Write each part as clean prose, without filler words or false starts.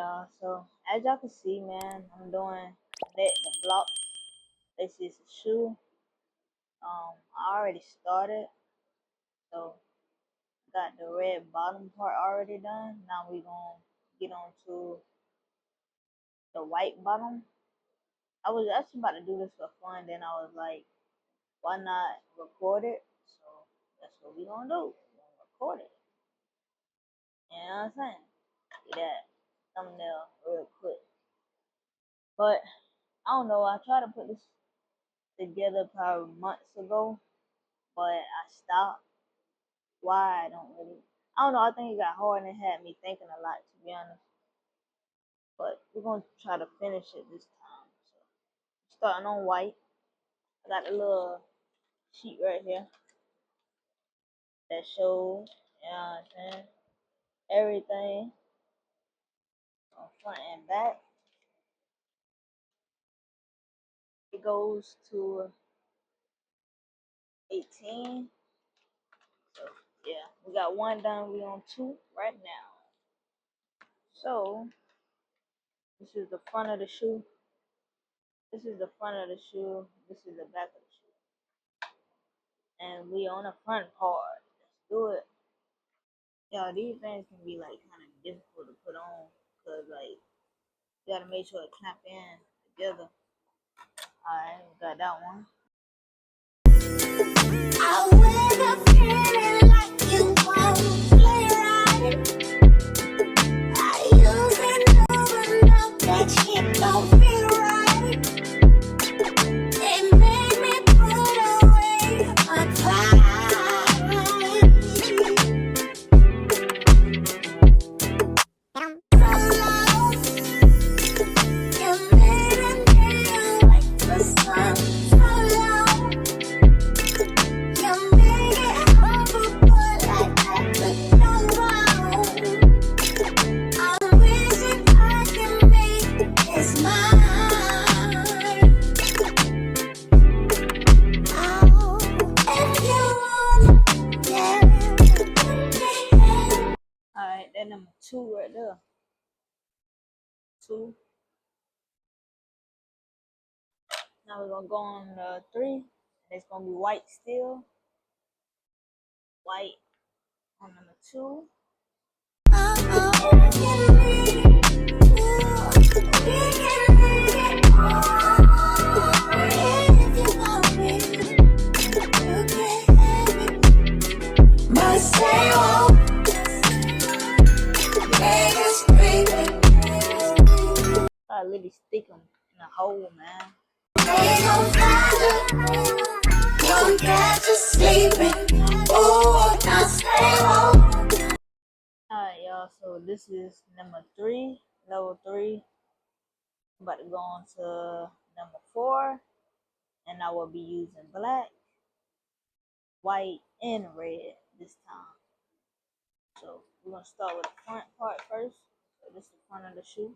y'all. So as y'all can see, man, I'm doing the blocks. This is a shoe. I already started, so got the red bottom part already done. Now we gonna get on to the white bottom. I was actually about to do this for fun, then I was like, why not record it? So that's what we gonna do. We're gonna record it. You know what I'm saying? Get that thumbnail real quick. But I don't know. I tried to put this together probably months ago, but I stopped. Why? I don't really. I don't know. I think it got hard and it had me thinking a lot, to be honest. But we're gonna try to finish it this time. So starting on white. I got a little sheet right here that shows, you know what I'm saying, everything on front and back. It goes to 18. So yeah, we got one done. We on two right now. So this is the front of the shoe. This is the front of the shoe. This is the back of the shoe. And we on the front part. Let's do it. Y'all, these things can be like kind of difficult to put on because like you gotta make sure it clamp in together. Alright, got that one. I wake up feeling like you won't play right. I usually know that shit don't feel right. It made me put away my pride. You made me like the sun so long. You made it hard to put like that, but no wrong. I'm wishing I can make this mine. Oh, if you wanna get alright, that number two right there. Two. Now we're gonna go on three, and it's gonna be white still. White on number two. I literally stick them in a hole, man. Don't get to sleeping. Oh, now stay home. Alright, y'all. So this is number three, level three. I'm about to go on to number four, and I will be using black, white, and red this time. So we're gonna start with the front part first. So this is the front of the shoe,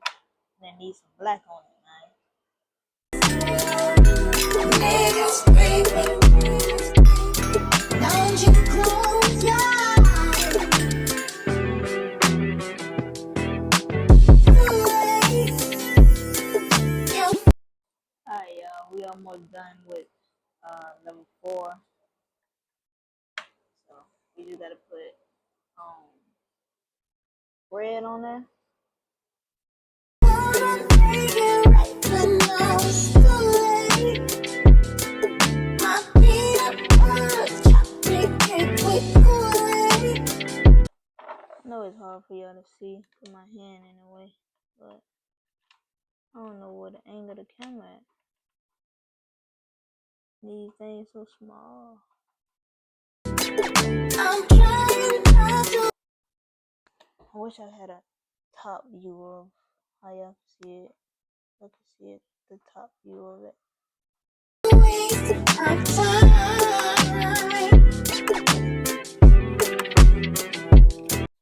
and then need some black on it, man. Don't you close your eyes. Alright, y'all, we almost done with level four. So we just gotta put red on there. I know it's hard for y'all to see, put my hand in the way, but I don't know where the angle of the camera at. These things so small. I'm trying not to. I wish I had a top view of how y'all can see it. I can see it, the top view of it.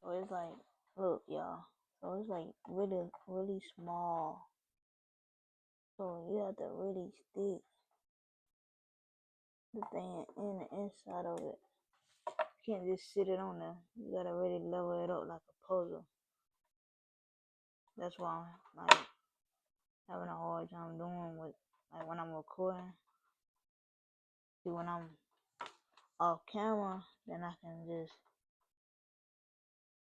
So it's like, look, y'all. So it's like really, really small. So you have to really stick the thing in the inside of it. You can't just sit it on there. You gotta really level it up like a puzzle. That's why I'm like having a hard time doing with like when I'm recording. See, when I'm off camera, then I can just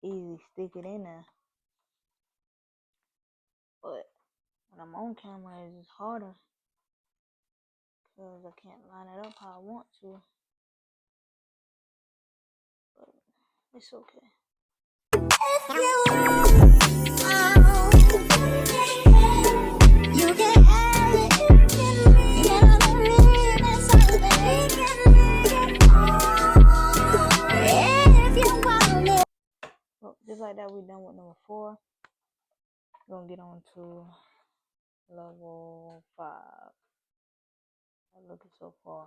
easily stick it in there. But when I'm on camera, it's just harder because I can't line it up how I want to. But it's okay. Well, just like that, we done with number 4. We're gonna get on to level 5. I'm looking so far.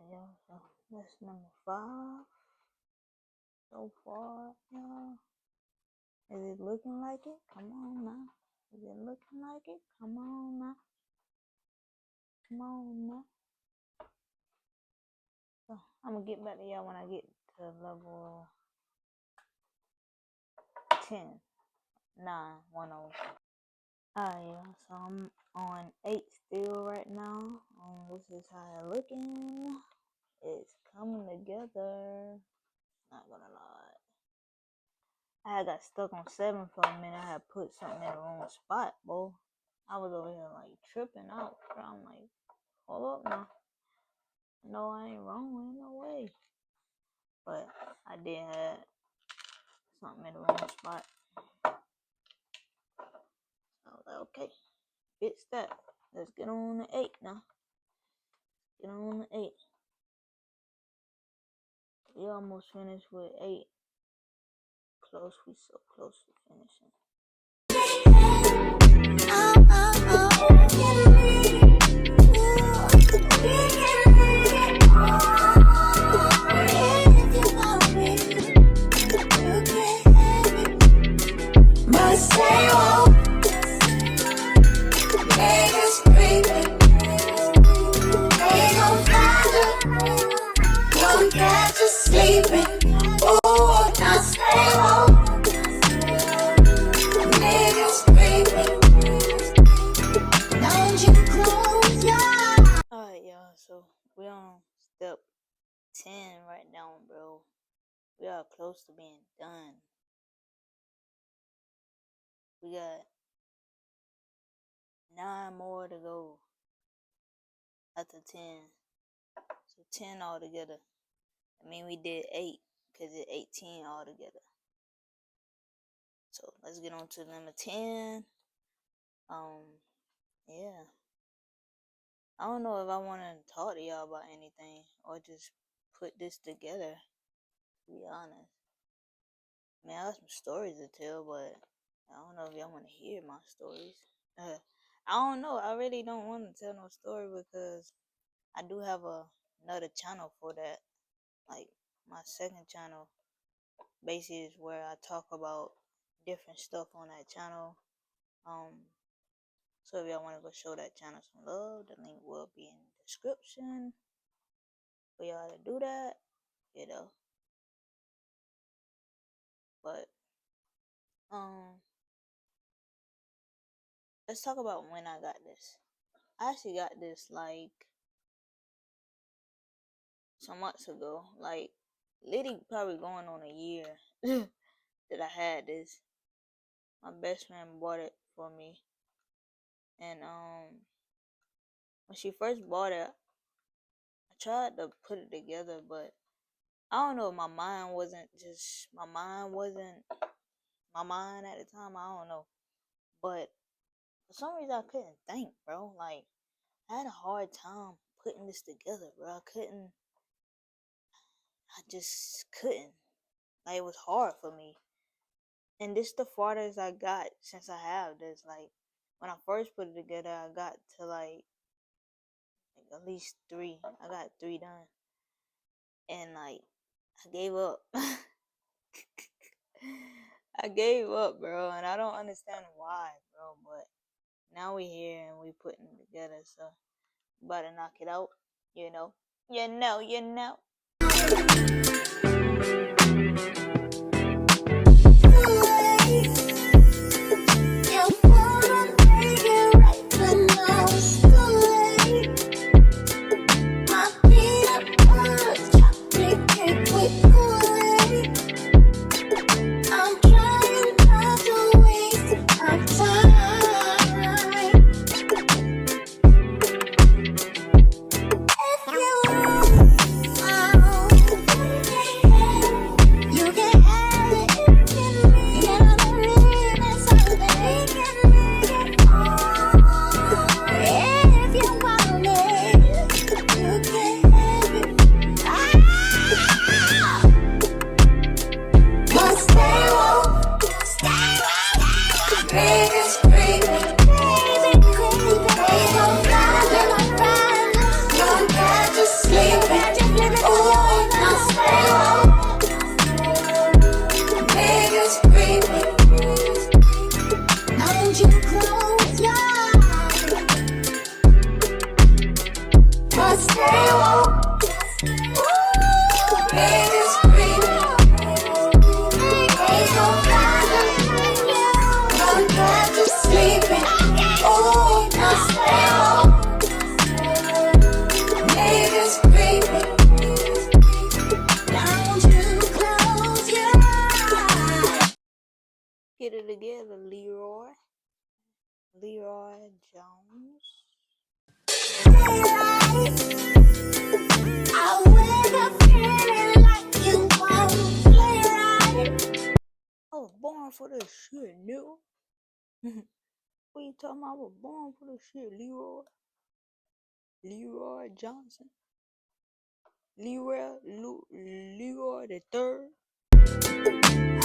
Yeah, so that's number 5 so far, y'all. Is it looking like it? Come on now. Is it looking like it? Come on now. Come on now. So I'm gonna get back to y'all when I get to level 10. 9, 1 0. Alright, y'all. So I'm on 8 still right now. This is how it's looking. It's coming together. Not gonna lie. I had got stuck on 7 for a minute. I had put something in the wrong spot, boy. I was over here like tripping out. I'm like, hold up now. No, I ain't wrong. Ain't no way. But I did have something in the wrong spot. I was like, okay, fix that. Let's get on to 8 now. Get on to 8. We almost finished with 8. Close, we so close to finishing. Alright, y'all, so we on step 10 right now, bro. We are close to being done. We got 9 more to go after 10. So 10 altogether. I mean, we did 8 because it's 18 altogether. So let's get on to number 10. Yeah. I don't know if I want to talk to y'all about anything or just put this together, to be honest. I mean, I got some stories to tell, but I don't know if y'all want to hear my stories. I don't know. I really don't want to tell no story because I do have another channel for that. Like my second channel, basically is where I talk about different stuff on that channel. So if y'all want to go show that channel some love, the link will be in the description for y'all to do that. You know. But let's talk about when I got this. I actually got this like some months ago. Like literally probably going on a year that I had this. My best friend bought it for me. And when she first bought it, I tried to put it together, but I don't know, my mind wasn't my mind at the time, I don't know. But for some reason I couldn't think, bro. Like I had a hard time putting this together, bro. I just couldn't. Like it was hard for me. And this the farthest I got since I have this. Like when I first put it together, I got to like at least 3. I got 3 done. And like I gave up. I gave up, bro, and I don't understand why, bro. But now we here and we putting it together, so about to knock it out. You know, you know, you know. Get it together, Leroy. Leroy Jones. I was born for this shit, nigga. What you talking about? I was born for this shit, Leroy. Leroy Johnson. Leroy the third.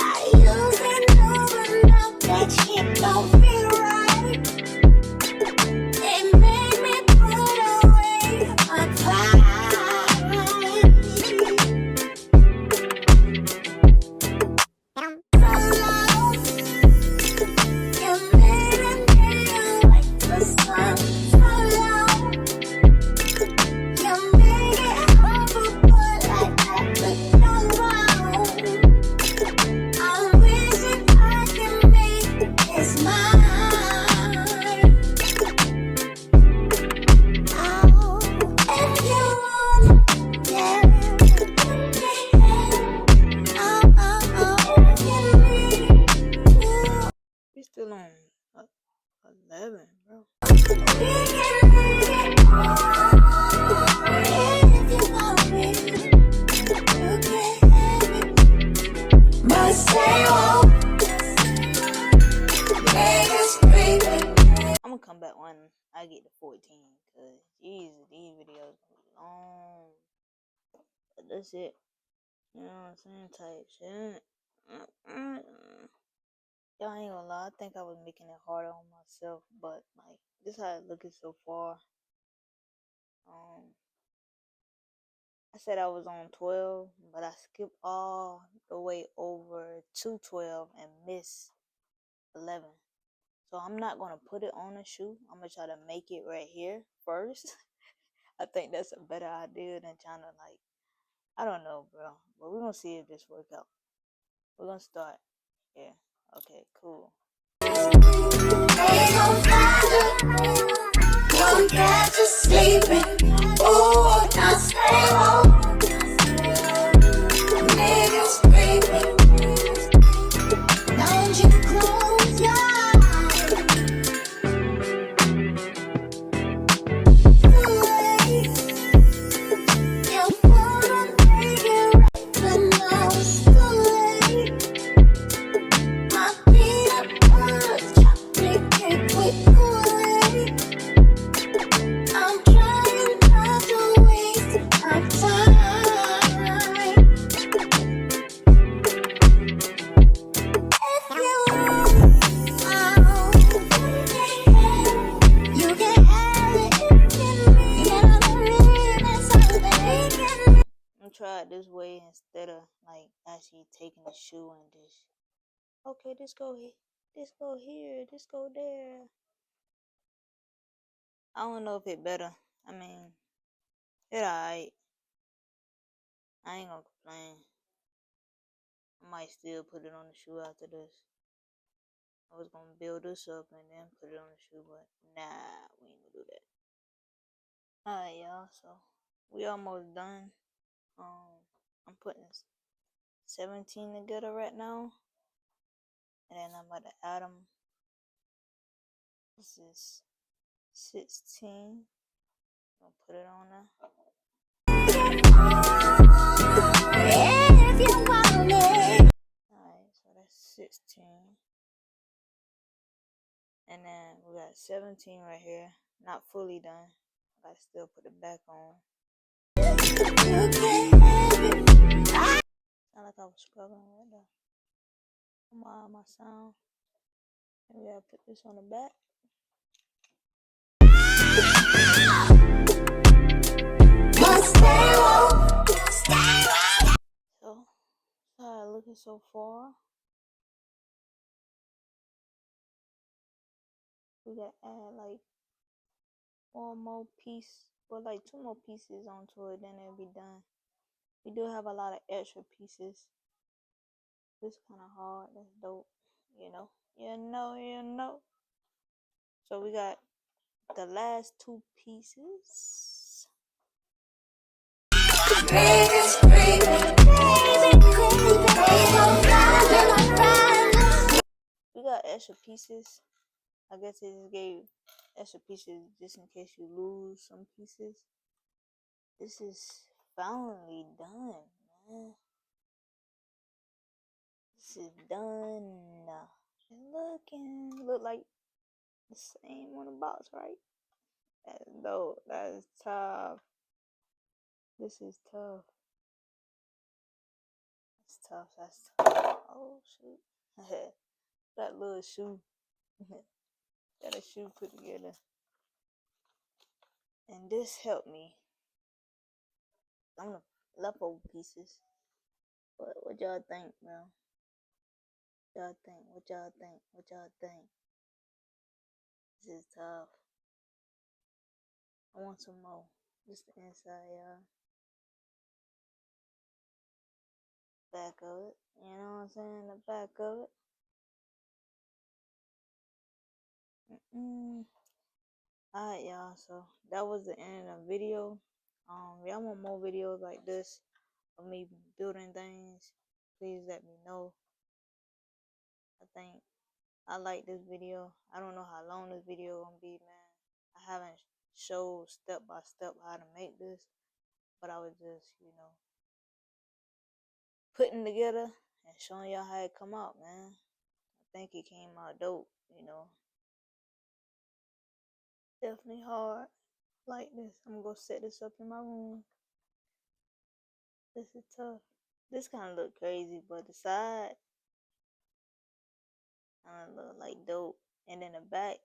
I usually know that shit don't feel right. It made me put away my pride. You made me like the sun. You made it hard for boy like that, but no wrong. I'm wishing I can make this mine. Oh, if you want, yeah. We still on 11, bro. I'm gonna come back when I get to 14, cause these videos are long. But that's it. You know what I'm saying? Type shit. Y'all ain't gonna lie, I think I was making it harder on myself, but like this how it looking so far. I said I was on 12, but I skipped all the way over to 12 and missed 11. So I'm not gonna put it on the shoe. I'm gonna try to make it right here first. I think that's a better idea than trying to like, I don't know, bro. But we're gonna see if this works out. We're gonna start. Yeah. Okay, cool. Don't get to sleeping. Oh, just stay home. Niggas screaming. Don't you close your eyes. You wanna make it right, but now it's too late. My peanut butter chocolate cake with Kool-Aid. I'm trying not to waste my time. If you want, you can have it if you need. You gotta really something. I'm try it this way instead of like actually taking the shoe and just okay, this go here, this go here, this go there. I don't know if it better. I mean, it alright. I ain't gonna complain. I might still put it on the shoe after this. I was gonna build this up and then put it on the shoe, but nah, we ain't gonna do that. Alright, y'all. So we almost done. I'm putting 17 together right now, and then I'm about to add them. This is 16. I'm gonna put it on there. If you want it. Alright, so that's 16. And then we got 17 right here. Not fully done. I gotta still put it back on. Sound like I was scrubbing right there. Come on, my sound. And we gotta put this on the back. So, how it looking so far. We gotta add like one more piece, or like 2 more pieces onto it, then it'll be done. We do have a lot of extra pieces. This kind of hard. That's dope. You know. So we got the last 2 pieces. We got extra pieces. I guess they just gave extra pieces just in case you lose some pieces. This is finally done, man. This is done. It's look like the same on the box, right? That's dope. That is tough. This is tough. That's tough. That's tough. Oh shoot. That little shoe. Got a shoe put together. And this helped me. I'm the leftover pieces. But what y'all think, bro? Y'all think? What y'all think? What y'all think? This is tough. I want some more. Just the inside, y'all. Back of it. You know what I'm saying? The back of it. Alright, y'all. So that was the end of the video. Y'all want more videos like this of me building things? Please let me know. I think I like this video. I don't know how long this video gonna be, man. I haven't showed step by step how to make this, but I was just, putting together and showing y'all how it come out, man. I think it came out dope, Definitely hard. Like this. I'm gonna go set this up in my room. This is tough. This kind of look crazy, but the side, look like dope. And in the back,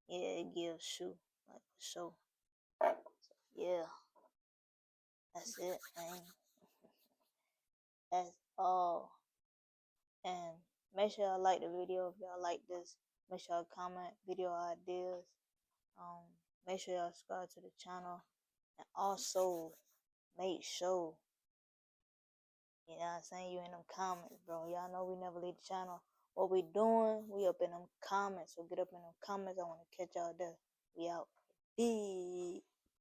yeah, it gives shoe, like for sure. Yeah, that's it, man. That's all. And make sure y'all like the video if y'all like this. Make sure y'all comment video ideas. Um, make sure y'all subscribe to the channel. And also make sure, you know what I'm saying, you in them comments, bro. Y'all know we never leave the channel. What we doing, we up in them comments. So get up in them comments. I want to catch y'all there. We out. Peace.